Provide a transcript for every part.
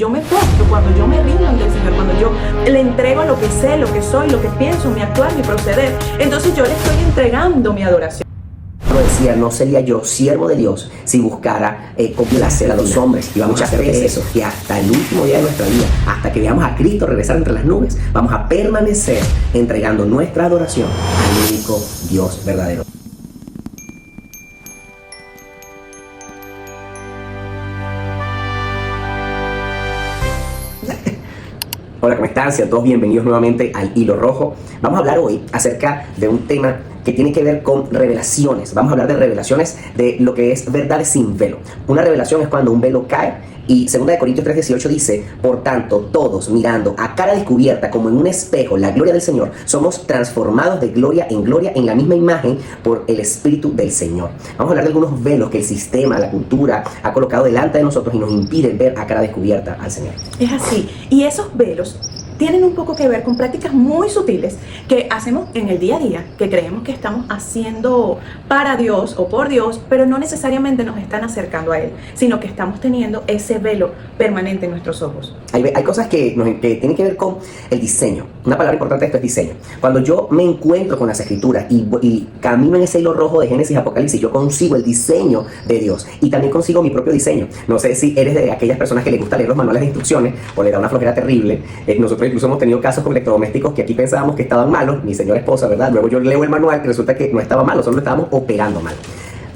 Yo me postro cuando yo me rindo ante el Señor, cuando yo le entrego lo que sé, lo que soy, lo que pienso, mi actuar, mi proceder. Entonces yo le estoy entregando mi adoración. Pablo decía, no sería yo siervo de Dios si buscara complacer a los hombres. Y vamos a hacer eso, que hasta el último día de nuestra vida, hasta que veamos a Cristo regresar entre las nubes, vamos a permanecer entregando nuestra adoración al único Dios verdadero. Hola, ¿cómo están? Sean todos bienvenidos nuevamente al Hilo Rojo. Vamos a hablar hoy acerca de un tema que tiene que ver con revelaciones. Vamos a hablar de revelaciones de lo que es verdades sin velo. Una revelación es cuando un velo cae. Y 2 Corintios 3:18 dice, por tanto, todos mirando a cara descubierta como en un espejo la gloria del Señor, somos transformados de gloria en la misma imagen por el Espíritu del Señor. Vamos a hablar de algunos velos que el sistema, la cultura ha colocado delante de nosotros y nos impiden ver a cara descubierta al Señor. Es así. Y esos velos tienen un poco que ver con prácticas muy sutiles que hacemos en el día a día, que creemos que estamos haciendo para Dios o por Dios, pero no necesariamente nos están acercando a Él, sino que estamos teniendo ese velo permanente en nuestros ojos. Hay cosas que tienen que ver con el diseño. Una palabra importante de esto es diseño. Cuando yo me encuentro con las Escrituras y camino en ese hilo rojo de Génesis y Apocalipsis, yo consigo el diseño de Dios y también consigo mi propio diseño. No sé si eres de aquellas personas que les gusta leer los manuales de instrucciones o le da una flojera terrible. Nosotros incluso hemos tenido casos con electrodomésticos que aquí pensábamos que estaban malos, mi señora esposa, ¿verdad? Luego yo leo el manual y resulta que no estaba malo, solo lo estábamos operando mal.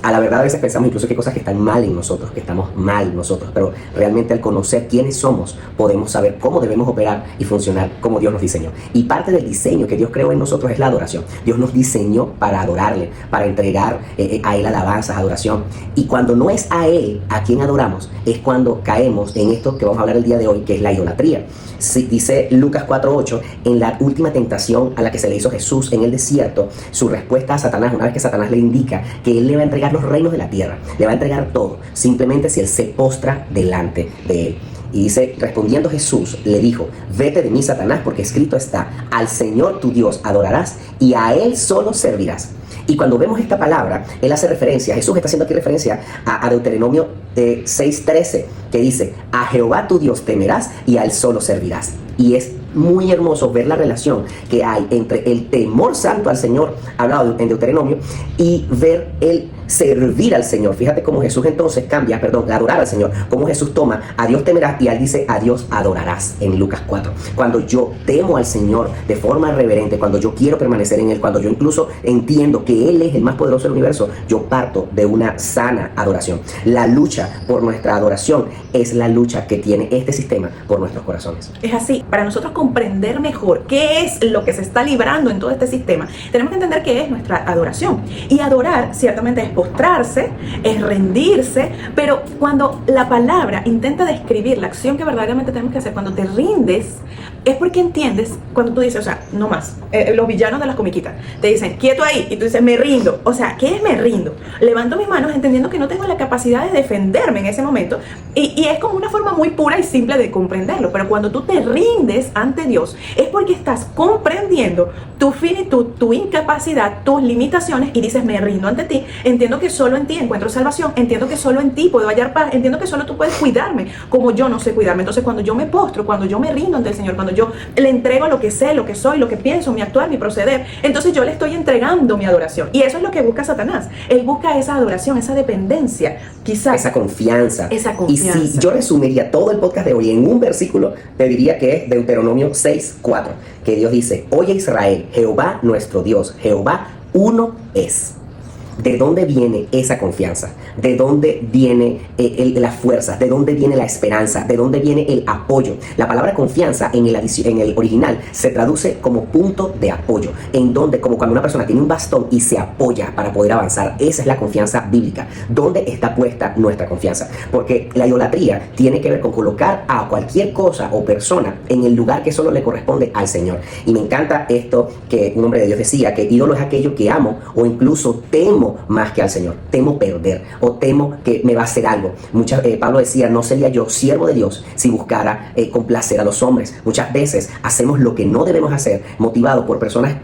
A la verdad a veces pensamos incluso que hay cosas que están mal en nosotros, que estamos mal nosotros, pero realmente al conocer quiénes somos, podemos saber cómo debemos operar y funcionar como Dios nos diseñó. Y parte del diseño que Dios creó en nosotros es la adoración. Dios nos diseñó para adorarle, para entregar a Él alabanzas, adoración. Y cuando no es a Él a quien adoramos, es cuando caemos en esto que vamos a hablar el día de hoy, que es la idolatría. Dice Lucas 4:8, en la última tentación a la que se le hizo Jesús en el desierto, su respuesta a Satanás, una vez que Satanás le indica que Él le va a entregar los reinos de la tierra, le va a entregar todo, simplemente si Él se postra delante de Él. Y dice, respondiendo Jesús, le dijo, vete de mí, Satanás, porque escrito está, al Señor tu Dios adorarás y a Él solo servirás. Y cuando vemos esta palabra, Él hace referencia, Jesús está haciendo aquí referencia a Deuteronomio 6:13, que dice, a Jehová tu Dios temerás y a Él solo servirás. Y es muy hermoso ver la relación que hay entre el temor santo al Señor, hablado en Deuteronomio, y ver el servir al Señor. Fíjate cómo Jesús entonces cambia, adorar al Señor, cómo Jesús toma a Dios temerás y Él dice a Dios adorarás en Lucas 4. Cuando yo temo al Señor de forma reverente, cuando yo quiero permanecer en Él, cuando yo incluso entiendo que Él es el más poderoso del universo, yo parto de una sana adoración. La lucha por nuestra adoración es la lucha que tiene este sistema por nuestros corazones. Es así. Para nosotros comprender mejor qué es lo que se está librando en todo este sistema, tenemos que entender qué es nuestra adoración. Y adorar ciertamente es postrarse, es rendirse, pero cuando la palabra intenta describir la acción que verdaderamente tenemos que hacer, cuando te rindes, es porque entiendes, cuando tú dices, o sea, no más, los villanos de las comiquitas, te dicen, quieto ahí, y tú dices, me rindo. O sea, ¿qué es me rindo? Levanto mis manos entendiendo que no tengo la capacidad de defenderme en ese momento, y es como una forma muy pura y simple de comprenderlo, pero cuando tú te rindes ante Dios, es porque estás comprendiendo tu finitud, tu incapacidad, tus limitaciones, y dices, me rindo ante ti, entiendo que solo en ti encuentro salvación, entiendo que solo en ti puedo hallar paz, entiendo que solo tú puedes cuidarme, como yo no sé cuidarme. Entonces cuando yo me postro, cuando yo me rindo ante el Señor, cuando yo le entrego lo que sé, lo que soy, lo que pienso, mi actuar, mi proceder, entonces yo le estoy entregando mi adoración. Y eso es lo que busca Satanás. Él busca esa adoración, esa dependencia, quizás. Esa confianza. Y si yo resumiría todo el podcast de hoy en un versículo, te diría que es Deuteronomio 6:4, que Dios dice, oye Israel, Jehová nuestro Dios, Jehová uno es. ¿De dónde viene esa confianza? ¿De dónde viene la fuerza? ¿De dónde viene la esperanza? ¿De dónde viene el apoyo? La palabra confianza en el original se traduce como punto de apoyo, en donde, como cuando una persona tiene un bastón y se apoya para poder avanzar. Esa es la confianza bíblica. ¿Dónde está puesta nuestra confianza? Porque la idolatría tiene que ver con colocar a cualquier cosa o persona en el lugar que solo le corresponde al Señor. Y me encanta esto que un hombre de Dios decía, que ídolo es aquello que amo o incluso temo más que al Señor. Temo perder o temo que me va a hacer algo. Pablo decía, no sería yo siervo de Dios si buscara complacer a los hombres. Muchas veces hacemos lo que no debemos hacer, motivado por personas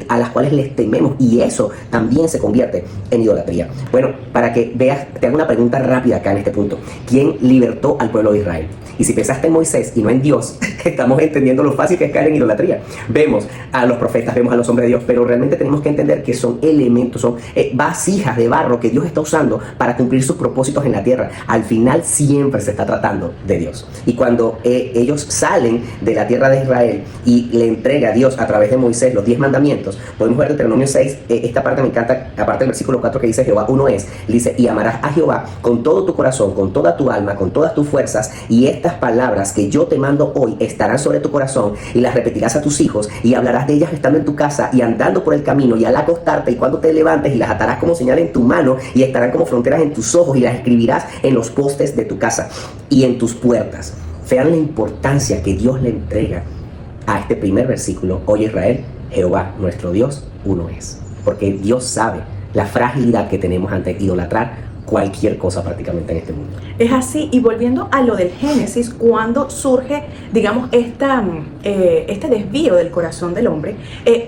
a las cuales les tememos, y eso también se convierte en idolatría. Bueno, para que veas, te hago una pregunta rápida acá en este punto. ¿Quién libertó al pueblo de Israel? Y si pensaste en Moisés y no en Dios, estamos entendiendo lo fácil que es caer en idolatría. Vemos a los profetas, vemos a los hombres de Dios, pero realmente tenemos que entender que son elementos, son vasijas de barro que Dios está usando para cumplir sus propósitos en la tierra. Al final siempre se está tratando de Dios. Y cuando ellos salen de la tierra de Israel y le entrega a Dios a través de Moisés los 10 mandamientos, podemos ver en Deuteronomio 6, esta parte me encanta, aparte del versículo 4 que dice Jehová uno es, dice, y amarás a Jehová con todo tu corazón, con toda tu alma, con todas tus fuerzas, y estas palabras que yo te mando hoy estarán sobre tu corazón y las repetirás a tus hijos y hablarás de ellas estando en tu casa y andando por el camino y al acostarte y cuando te levantes, y las atarás como señal en tu mano y estarán como fronteras en tus ojos y las escribirás en los postes de tu casa y en tus puertas. Vean la importancia que Dios le entrega a este primer versículo. Oye Israel, Jehová nuestro Dios uno es. Porque Dios sabe la fragilidad que tenemos ante idolatrar cualquier cosa prácticamente en este mundo. Es así, y volviendo a lo del Génesis, cuando surge, digamos, este desvío del corazón del hombre,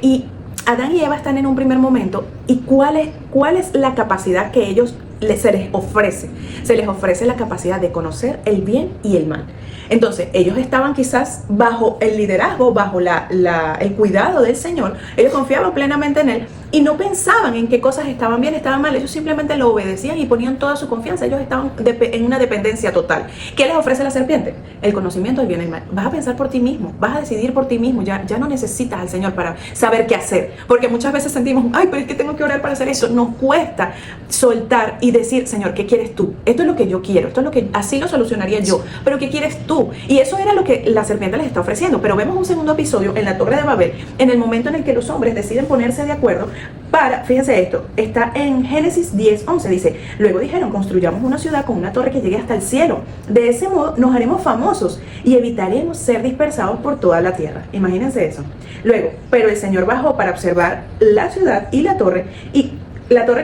y Adán y Eva están en un primer momento, y ¿cuál es la capacidad que ellos se les ofrece? Se les ofrece la capacidad de conocer el bien y el mal. Entonces, ellos estaban quizás bajo el liderazgo, bajo el cuidado del Señor. Ellos confiaban plenamente en Él y no pensaban en qué cosas estaban bien, estaban mal. Ellos simplemente lo obedecían y ponían toda su confianza. Ellos estaban en una dependencia total. ¿Qué les ofrece la serpiente? El conocimiento del bien y el mal. Vas a pensar por ti mismo, vas a decidir por ti mismo. Ya no necesitas al Señor para saber qué hacer. Porque muchas veces sentimos, ay, pero es que tengo que orar para hacer eso. Nos cuesta soltar y decir, Señor, ¿qué quieres tú? Esto es lo que yo quiero, esto es lo que así lo solucionaría yo. Pero ¿qué quieres tú? Y eso era lo que la serpiente les está ofreciendo. Pero vemos un segundo episodio en la Torre de Babel, en el momento en el que los hombres deciden ponerse de acuerdo para, fíjense esto, está en Génesis 10:11, dice, luego dijeron, construyamos una ciudad con una torre que llegue hasta el cielo. De ese modo nos haremos famosos y evitaremos ser dispersados por toda la tierra. Imagínense eso. Luego, pero el Señor bajó para observar la ciudad y la torre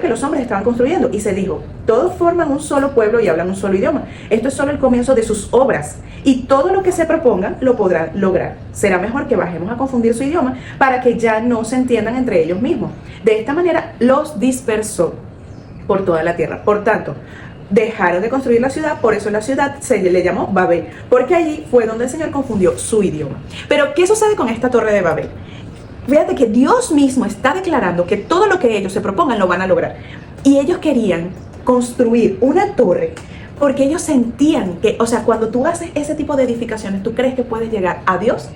que los hombres estaban construyendo, y se dijo, todos forman un solo pueblo y hablan un solo idioma. Esto es solo el comienzo de sus obras, y todo lo que se propongan lo podrán lograr. Será mejor que bajemos a confundir su idioma para que ya no se entiendan entre ellos mismos. De esta manera los dispersó por toda la tierra. Por tanto, dejaron de construir la ciudad, por eso la ciudad se le llamó Babel, porque allí fue donde el Señor confundió su idioma. Pero, ¿qué sucede con esta torre de Babel? Fíjate que Dios mismo está declarando que todo lo que ellos se propongan lo van a lograr. Y ellos querían construir una torre porque ellos sentían que, o sea, cuando tú haces ese tipo de edificaciones, tú crees que puedes llegar a Dios,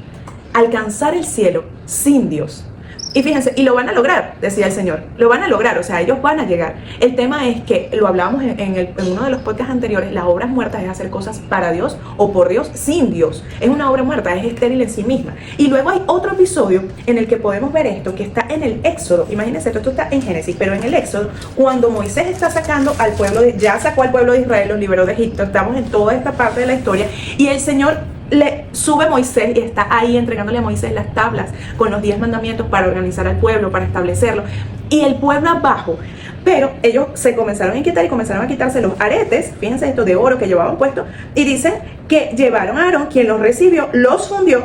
alcanzar el cielo sin Dios. Y fíjense, y lo van a lograr, decía el Señor, lo van a lograr, o sea, ellos van a llegar. El tema es que, lo hablábamos en uno de los podcasts anteriores, las obras muertas es hacer cosas para Dios o por Dios sin Dios. Es una obra muerta, es estéril en sí misma. Y luego hay otro episodio en el que podemos ver esto, que está en el Éxodo. Imagínense, esto está en Génesis, pero en el Éxodo, cuando Moisés está sacando al pueblo, ya sacó al pueblo de Israel, los liberó de Egipto, estamos en toda esta parte de la historia, y el Señor le sube Moisés y está ahí entregándole a Moisés las tablas con los 10 mandamientos para organizar al pueblo, para establecerlo, y el pueblo abajo. Pero ellos se comenzaron a inquietar y comenzaron a quitarse los aretes, fíjense esto, de oro que llevaban puesto, y dicen que llevaron a Aarón, quien los recibió, los fundió,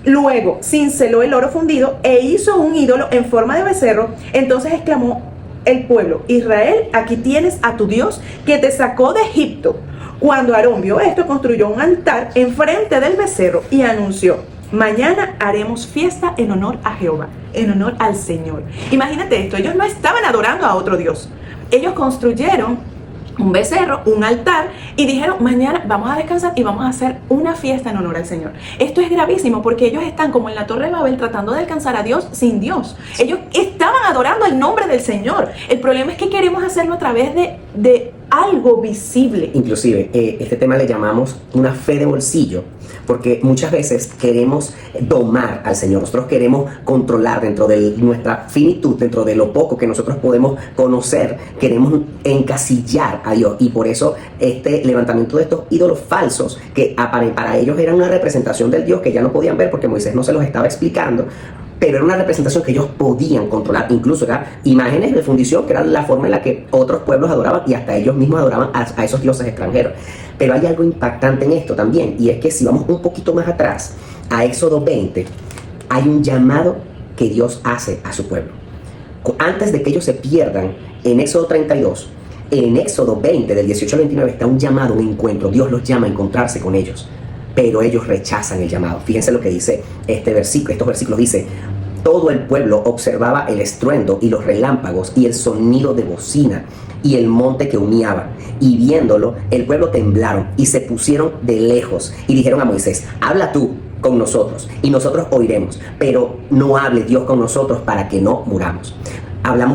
luego cinceló el oro fundido e hizo un ídolo en forma de becerro. Entonces exclamó el pueblo, Israel, aquí tienes a tu Dios que te sacó de Egipto. Cuando Aarón vio esto, construyó un altar enfrente del becerro y anunció, mañana haremos fiesta en honor a Jehová, en honor al Señor. Imagínate esto, ellos no estaban adorando a otro Dios. Ellos construyeron un becerro, un altar, y dijeron, mañana vamos a descansar y vamos a hacer una fiesta en honor al Señor. Esto es gravísimo porque ellos están como en la Torre de Babel tratando de alcanzar a Dios sin Dios. Ellos estaban adorando el nombre del Señor. El problema es que queremos hacerlo a través de algo visible. Inclusive, este tema le llamamos una fe de bolsillo, porque muchas veces queremos domar al Señor, nosotros queremos controlar dentro de nuestra finitud, dentro de lo poco que nosotros podemos conocer, queremos encasillar a Dios, y por eso este levantamiento de estos ídolos falsos, que para ellos eran una representación del Dios que ya no podían ver porque Moisés no se los estaba explicando, pero era una representación que ellos podían controlar, incluso eran imágenes de fundición, que era la forma en la que otros pueblos adoraban y hasta ellos mismos adoraban a esos dioses extranjeros. Pero hay algo impactante en esto también, y es que si vamos un poquito más atrás, a Éxodo 20, hay un llamado que Dios hace a su pueblo. Antes de que ellos se pierdan, en Éxodo 32, en Éxodo 20, del 18 al 29, está un llamado, un encuentro. Dios los llama a encontrarse con ellos, pero ellos rechazan el llamado. Fíjense lo que dice este versículo. Estos versículos dice: todo el pueblo observaba el estruendo y los relámpagos y el sonido de bocina y el monte que humeaba. Y viéndolo, el pueblo temblaron y se pusieron de lejos y dijeron a Moisés: habla tú con nosotros y nosotros oiremos, pero no hable Dios con nosotros para que no muramos.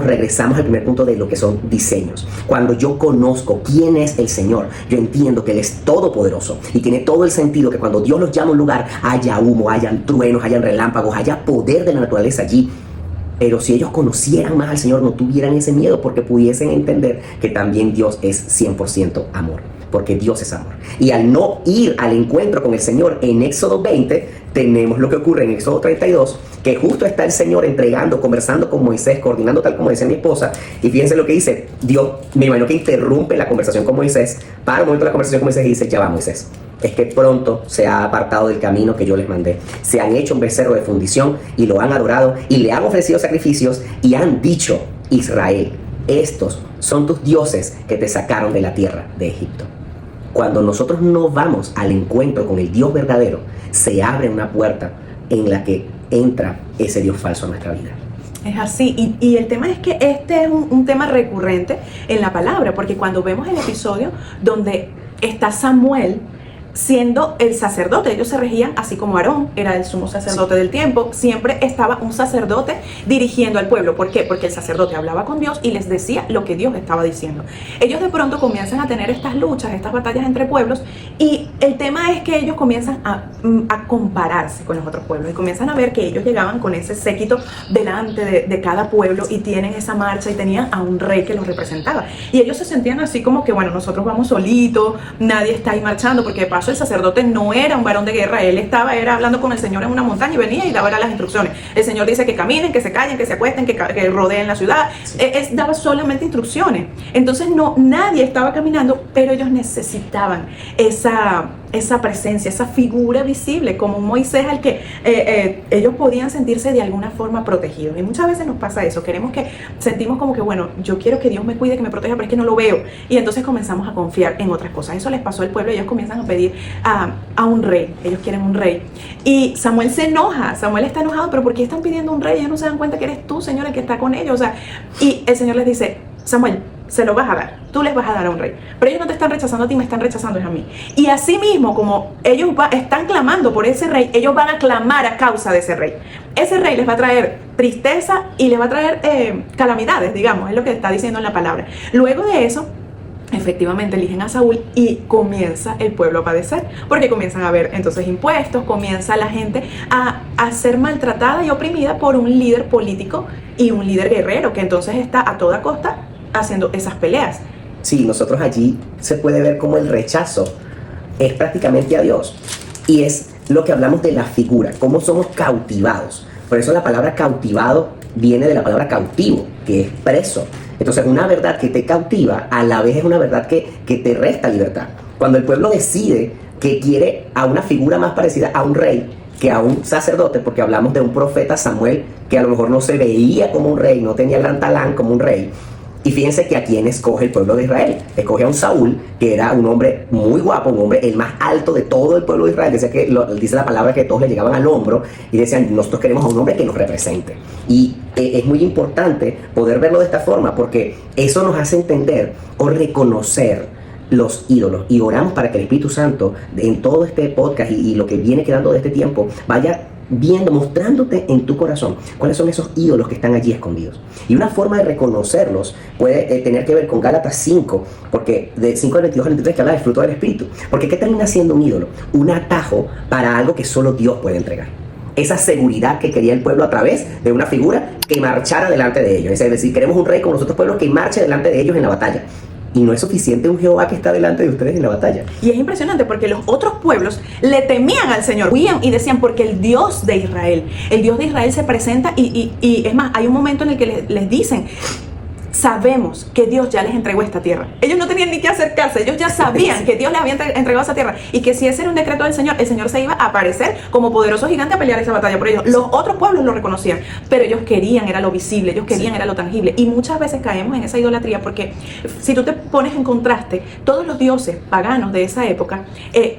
Regresamos al primer punto de lo que son diseños. Cuando yo conozco quién es el Señor, yo entiendo que Él es todopoderoso y tiene todo el sentido que cuando Dios los llama a un lugar, haya humo, hayan truenos, hayan relámpagos, haya poder de la naturaleza allí. Pero si ellos conocieran más al Señor, no tuvieran ese miedo, porque pudiesen entender que también Dios es 100% amor, porque Dios es amor. Y al no ir al encuentro con el Señor en Éxodo 20, tenemos lo que ocurre en Éxodo 32, que justo está el Señor entregando, conversando con Moisés, coordinando, tal como decía mi esposa. Y fíjense lo que dice Dios. Me imagino que interrumpe la conversación con Moisés, para un momento la conversación con Moisés, y dice: ya va, Moisés, es que pronto se ha apartado del camino que yo les mandé. Se han hecho un becerro de fundición y lo han adorado y le han ofrecido sacrificios y han dicho: Israel, estos son tus dioses que te sacaron de la tierra de Egipto. Cuando nosotros no vamos al encuentro con el Dios verdadero, se abre una puerta en la que entra ese Dios falso a nuestra vida. Es así, y el tema es que este es un tema recurrente en la palabra, porque cuando vemos el episodio donde está Samuel siendo el sacerdote, ellos se regían así como Aarón era el sumo sacerdote del tiempo, siempre estaba un sacerdote dirigiendo al pueblo. ¿Por qué? Porque el sacerdote hablaba con Dios y les decía lo que Dios estaba diciendo. Ellos de pronto comienzan a tener estas luchas, estas batallas entre pueblos, y el tema es que ellos comienzan a compararse con los otros pueblos y comienzan a ver que ellos llegaban con ese séquito delante de cada pueblo y tienen esa marcha y tenían a un rey que los representaba, y ellos se sentían así como que, bueno, nosotros vamos solitos, nadie está ahí marchando, porque de paso el sacerdote no era un varón de guerra, él era hablando con el Señor en una montaña y venía y daba las instrucciones. El Señor dice que caminen, que se callen, que se acuesten, que rodeen la ciudad. Daba solamente instrucciones. Entonces nadie estaba caminando, pero ellos necesitaban esa presencia, esa figura visible, como Moisés, al que ellos podían sentirse de alguna forma protegidos. Y muchas veces nos pasa eso, sentimos como que, bueno, yo quiero que Dios me cuide, que me proteja, pero es que no lo veo. Y entonces comenzamos a confiar en otras cosas. Eso les pasó al pueblo, ellos comienzan a pedir a un rey, ellos quieren un rey. Y Samuel se enoja, Samuel está enojado: pero ¿por qué están pidiendo un rey? Ellos no se dan cuenta que eres tú, Señor, el que está con ellos. Y el Señor les dice: Samuel, se lo vas a dar, tú les vas a dar a un rey, pero ellos no te están rechazando a ti, me están rechazando a mí. Y así mismo, como ellos están clamando por ese rey, ellos van a clamar a causa de ese rey. Ese rey les va a traer tristeza y les va a traer calamidades, digamos, es lo que está diciendo en la palabra. Luego de eso, efectivamente eligen a Saúl y comienza el pueblo a padecer, porque comienzan a haber entonces impuestos, comienza la gente a ser maltratada y oprimida por un líder político y un líder guerrero que entonces está a toda costa haciendo esas peleas. Sí, nosotros allí se puede ver como el rechazo es prácticamente a Dios, y es lo que hablamos de la figura, cómo somos cautivados. Por eso la palabra cautivado viene de la palabra cautivo, que es preso. Entonces, una verdad que te cautiva, a la vez es una verdad que te resta libertad. Cuando el pueblo decide que quiere a una figura más parecida a un rey que a un sacerdote, porque hablamos de un profeta Samuel, que a lo mejor no se veía como un rey, no tenía gran talán como un rey. Y fíjense que a quién escoge el pueblo de Israel. Escoge a un Saúl, que era un hombre muy guapo, un hombre el más alto de todo el pueblo de Israel. Dice la palabra que todos le llegaban al hombro y decían: nosotros queremos a un hombre que nos represente. Y es muy importante poder verlo de esta forma, porque eso nos hace entender o reconocer los ídolos. Y oramos para que el Espíritu Santo en todo este podcast y lo que viene quedando de este tiempo vaya mostrándote en tu corazón cuáles son esos ídolos que están allí escondidos. Y una forma de reconocerlos puede tener que ver con Gálatas 5, porque de 5 al 22 al 23, que habla del fruto del Espíritu. Porque ¿qué termina siendo un ídolo? Un atajo para algo que solo Dios puede entregar. Esa seguridad que quería el pueblo a través de una figura que marchara delante de ellos. Es decir, queremos un rey como los otros pueblos que marche delante de ellos en la batalla. Y no es suficiente un Jehová que está delante de ustedes en la batalla. Y es impresionante porque los otros pueblos le temían al Señor, huían y decían: porque el Dios de Israel se presenta y es más, hay un momento en el que les dicen: sabemos que Dios ya les entregó esta tierra. Ellos no tenían ni que acercarse, ellos ya sabían que Dios les había entregado esa tierra y que si ese era un decreto del Señor, el Señor se iba a aparecer como poderoso gigante a pelear esa batalla por ellos. Los otros pueblos lo reconocían, pero ellos querían era lo visible, ellos querían era lo tangible. Y muchas veces caemos en esa idolatría porque si tú te pones en contraste, todos los dioses paganos de esa época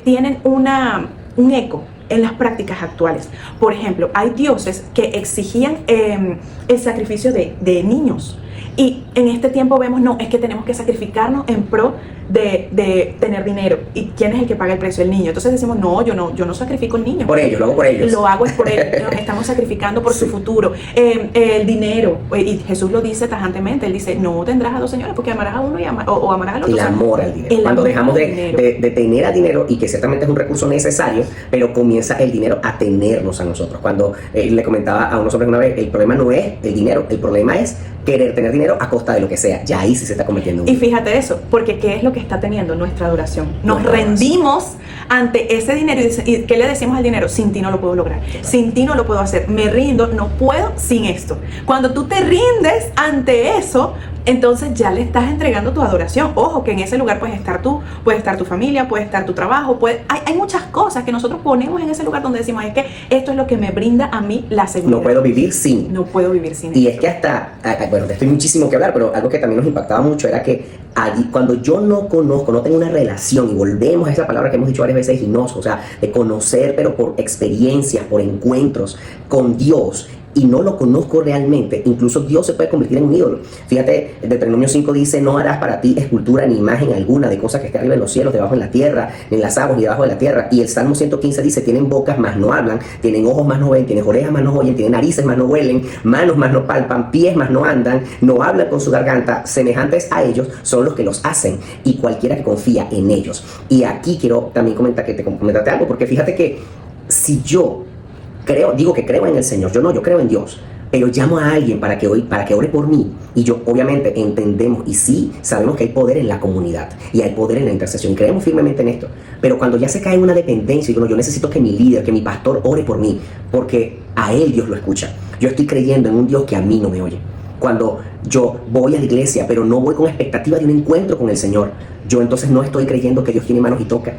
tienen un eco en las prácticas actuales. Por ejemplo, hay dioses que exigían el sacrificio de niños. Y en este tiempo vemos, no, es que tenemos que sacrificarnos en pro de tener dinero. ¿Y quién es el que paga el precio? El niño. Entonces decimos, no, yo no sacrifico al niño. Por ellos, lo hago por ellos. Lo hago es por ellos. Estamos sacrificando por su futuro. El dinero. Y Jesús lo dice tajantemente. Él dice, no tendrás a dos señores porque amarás a uno o amarás al otro. El amor al dinero. Cuando dejamos de tener a dinero, y que ciertamente es un recurso necesario, pero comienza el dinero a tenernos a nosotros. Cuando le comentaba a unos hombres una vez, el problema no es el dinero, el problema es querer tener dinero a costa de lo que sea. Ya ahí sí se está cometiendo un Y fíjate eso, porque ¿qué es lo que está teniendo nuestra adoración? Nos rendimos ante ese dinero y ¿qué le decimos al dinero? Sin ti no lo puedo lograr, sin ti no lo puedo hacer, me rindo, no puedo sin esto. Cuando tú te rindes ante eso, entonces ya le estás entregando tu adoración. Ojo, que en ese lugar puedes estar tú, puede estar tu familia, puede estar tu trabajo, hay muchas cosas que nosotros ponemos en ese lugar donde decimos, es que esto es lo que me brinda a mí la seguridad. No puedo vivir sin. No puedo vivir sin. Y es que hasta, bueno, esto hay muchísimo que hablar, pero algo que también nos impactaba mucho era que allí, cuando yo no conozco, no tengo una relación, y volvemos a esa palabra que hemos dicho varias veces, ginoso, o sea, de conocer, pero por experiencias, por encuentros con Dios, y no lo conozco realmente, incluso Dios se puede convertir en un ídolo. Fíjate, Deuteronomio 5 dice, no harás para ti escultura ni imagen alguna de cosas que esté arriba en los cielos, debajo en la tierra, ni en las aguas, ni debajo de la tierra. Y el Salmo 115 dice, tienen bocas mas no hablan, tienen ojos mas no ven, tienen orejas mas no oyen, tienen narices mas no huelen, manos mas no palpan, pies mas no andan, no hablan con su garganta, semejantes a ellos son los que los hacen, y cualquiera que confía en ellos. Y aquí quiero también comentarte algo, porque fíjate que si yo digo que creo en el Señor, yo creo en Dios, pero llamo a alguien para que ore por mí, y yo obviamente entendemos y sí sabemos que hay poder en la comunidad y hay poder en la intercesión, creemos firmemente en esto, pero cuando ya se cae en una dependencia y yo necesito que mi líder, que mi pastor ore por mí, porque a él Dios lo escucha, yo estoy creyendo en un Dios que a mí no me oye. Cuando yo voy a la iglesia pero no voy con expectativa de un encuentro con el Señor, yo entonces no estoy creyendo que Dios tiene manos y toca.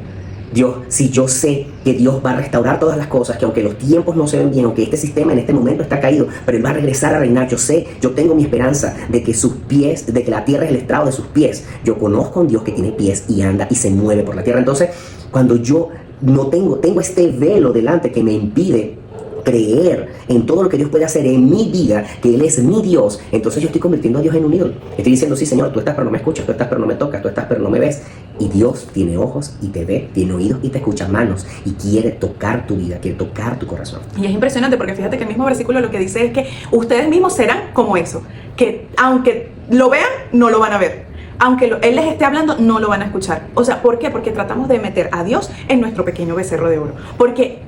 Si yo sé que Dios va a restaurar todas las cosas, que aunque los tiempos no se ven bien, aunque este sistema en este momento está caído, pero Él va a regresar a reinar, yo tengo mi esperanza de que de que la tierra es el estrado de sus pies. Yo conozco a un Dios que tiene pies y anda y se mueve por la tierra. Entonces, cuando yo no tengo este velo delante que me impide creer en todo lo que Dios puede hacer en mi vida, que Él es mi Dios, entonces yo estoy convirtiendo a Dios en un ídolo. Estoy diciendo, sí, Señor, tú estás pero no me escuchas, tú estás pero no me tocas, tú estás pero no me ves. Y Dios tiene ojos y te ve, tiene oídos y te escucha, manos, y quiere tocar tu vida, quiere tocar tu corazón. Y es impresionante porque fíjate que el mismo versículo lo que dice es que ustedes mismos serán como eso, que aunque lo vean, no lo van a ver. Aunque Él les esté hablando, no lo van a escuchar. O sea, ¿por qué? Porque tratamos de meter a Dios en nuestro pequeño becerro de oro. Porque,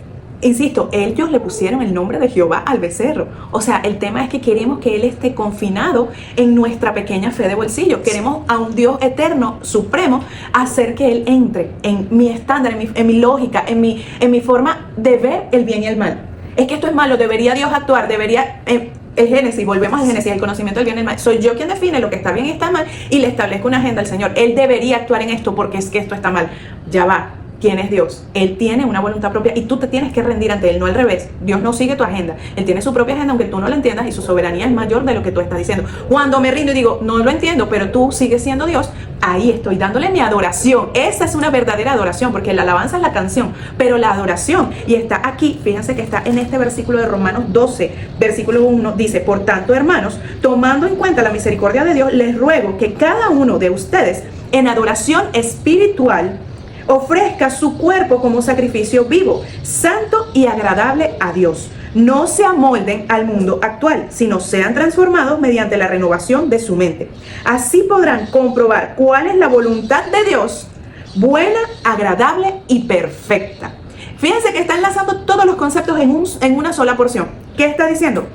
insisto, ellos le pusieron el nombre de Jehová al becerro. O sea, el tema es que queremos que Él esté confinado en nuestra pequeña fe de bolsillo. Queremos a un Dios eterno, supremo, hacer que Él entre en mi estándar, en mi lógica, en mi forma de ver el bien y el mal. Es que esto es malo, debería Dios actuar, debería... El Génesis, volvemos al Génesis, el conocimiento del bien y el mal. Soy yo quien define lo que está bien y está mal y le establezco una agenda al Señor. Él debería actuar en esto porque es que esto está mal. Ya va. ¿Quién es Dios? Él tiene una voluntad propia y tú te tienes que rendir ante Él, no al revés. Dios no sigue tu agenda. Él tiene su propia agenda, aunque tú no la entiendas, y su soberanía es mayor de lo que tú estás diciendo. Cuando me rindo y digo, no lo entiendo, pero tú sigues siendo Dios, ahí estoy dándole mi adoración. Esa es una verdadera adoración, porque la alabanza es la canción, pero la adoración, y está aquí, fíjense que está en este versículo de Romanos 12, versículo 1, dice, por tanto, hermanos, tomando en cuenta la misericordia de Dios, les ruego que cada uno de ustedes, en adoración espiritual, ofrezca su cuerpo como sacrificio vivo, santo y agradable a Dios. No se amolden al mundo actual, sino sean transformados mediante la renovación de su mente. Así podrán comprobar cuál es la voluntad de Dios, buena, agradable y perfecta. Fíjense que está enlazando todos los conceptos en una sola porción. ¿Qué está diciendo?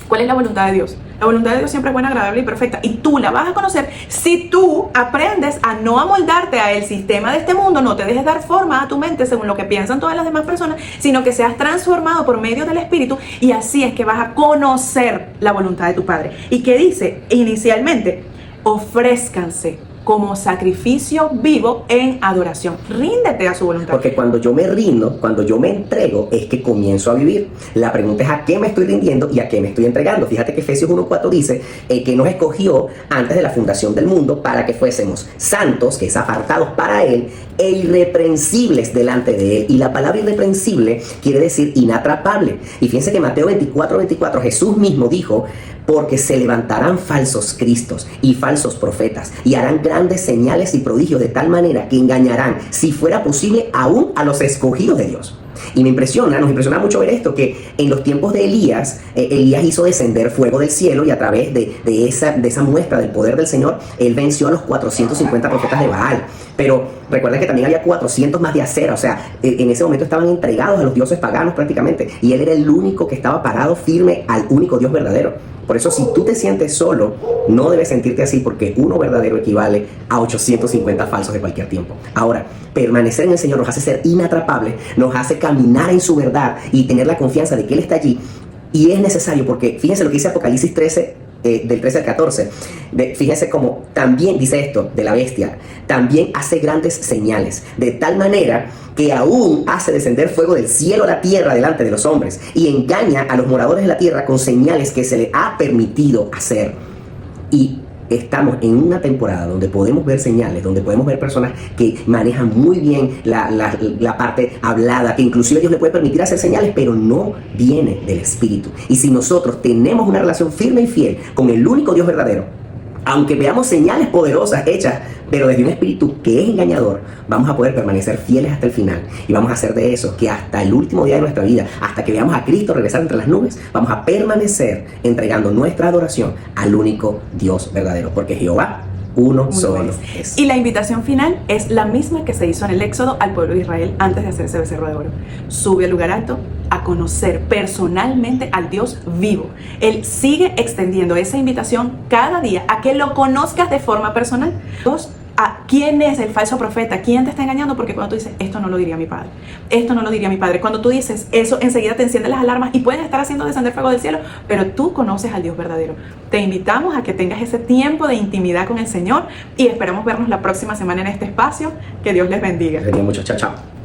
¿Cuál es la voluntad de Dios? La voluntad de Dios siempre es buena, agradable y perfecta. Y tú la vas a conocer si tú aprendes a no amoldarte al sistema de este mundo, no te dejes dar forma a tu mente según lo que piensan todas las demás personas, sino que seas transformado por medio del Espíritu, y así es que vas a conocer la voluntad de tu Padre. ¿Y qué dice inicialmente? ofrézcanse como sacrificio vivo en adoración. Ríndete a su voluntad. Porque cuando yo me rindo, cuando yo me entrego, es que comienzo a vivir. La pregunta es a qué me estoy rindiendo y a qué me estoy entregando. Fíjate que Efesios 1:4 dice que nos escogió antes de la fundación del mundo para que fuésemos santos, que es apartados para Él, e irreprensibles delante de Él. Y la palabra irreprensible quiere decir inatrapable. Y fíjense que Mateo 24:24 Jesús mismo dijo: porque se levantarán falsos cristos y falsos profetas y harán grandes señales y prodigios de tal manera que engañarán, si fuera posible, aún a los escogidos de Dios. Y nos impresiona mucho ver esto, que en los tiempos de Elías, Elías hizo descender fuego del cielo y a través de esa muestra del poder del Señor, él venció a los 450 profetas de Baal. Pero recuerden que también había 400 más de Acera, o sea, en ese momento estaban entregados a los dioses paganos prácticamente, y él era el único que estaba parado firme al único Dios verdadero. Por eso, si tú te sientes solo, no debes sentirte así, porque uno verdadero equivale a 850 falsos de cualquier tiempo. Ahora, permanecer en el Señor nos hace ser inatrapables, nos hace caminar en su verdad y tener la confianza de que Él está allí. Y es necesario, porque fíjense lo que dice Apocalipsis 13, del 13 al 14. Fíjense cómo también dice esto de la bestia: también hace grandes señales, de tal manera que aún hace descender fuego del cielo a la tierra delante de los hombres, y engaña a los moradores de la tierra con señales que se le ha permitido hacer. Y estamos en una temporada donde podemos ver señales, donde podemos ver personas que manejan muy bien la parte hablada, que inclusive Dios le puede permitir hacer señales, pero no viene del Espíritu. Y si nosotros tenemos una relación firme y fiel con el único Dios verdadero, aunque veamos señales poderosas hechas, pero desde un espíritu que es engañador, vamos a poder permanecer fieles hasta el final. Y vamos a hacer de eso que hasta el último día de nuestra vida, hasta que veamos a Cristo regresar entre las nubes, vamos a permanecer entregando nuestra adoración al único Dios verdadero. Porque Jehová, uno solo es. Y la invitación final es la misma que se hizo en el Éxodo al pueblo de Israel antes de hacer ese becerro de oro. Sube al lugar alto a conocer personalmente al Dios vivo. Él sigue extendiendo esa invitación cada día a que lo conozcas de forma personal. A quién es el falso profeta, quién te está engañando, porque cuando tú dices, esto no lo diría mi padre, esto no lo diría mi padre, cuando tú dices eso, enseguida te encienden las alarmas y pueden estar haciendo descender fuego del cielo, pero tú conoces al Dios verdadero. Te invitamos a que tengas ese tiempo de intimidad con el Señor y esperamos vernos la próxima semana en este espacio. Que Dios les bendiga. Les bendiga mucho. Chao, chao.